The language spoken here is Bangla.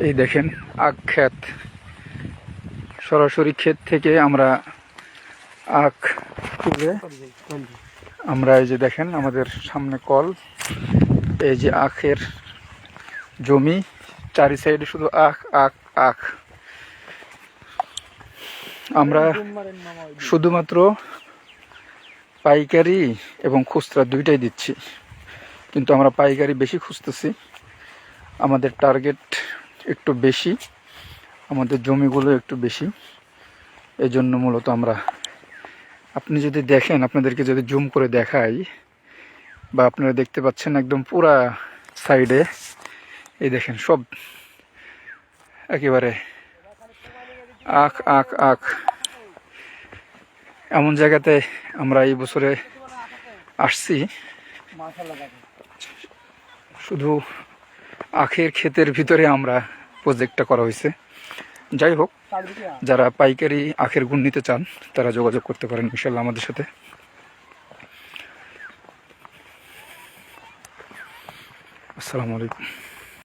এই দেখেন আখ ক্ষেত, সরাসরি ক্ষেত থেকে আমরা আখ তুলে আমরা এই যে দেখেন আমাদের সামনে কল, এই যে আখের জমি, চারি সাইডে শুধু আখ আখ আখ। আমরা শুধুমাত্র পাইকারি এবং খুচরা দুইটাই দিচ্ছি, কিন্তু আমরা পাইকারি বেশি খুঁজতেছি। আমাদের টার্গেট একটু বেশি, আমাদের জমিগুলো একটু বেশি, এই জন্য মূলত আমরা, আপনি যদি দেখেন, আপনাদেরকে যদি জুম করে দেখাই, বা আপনারা দেখতে পাচ্ছেন একদম পুরা সাইডে, এই দেখেন সব একেবারে আখ আখ আখ। এমন জায়গাতে আমরা এই বছরে আসছি, শুধু আখের ক্ষেতের ভিতরে আমরা প্রজেক্টটা করা হয়েছে। যাই হোক, যারা পাইকারি আখের গুণ নিতে চান তারা যোগাযোগ করতে পারেন ইনশাল্লাহ আমাদের সাথে। আসসালামু আলাইকুম।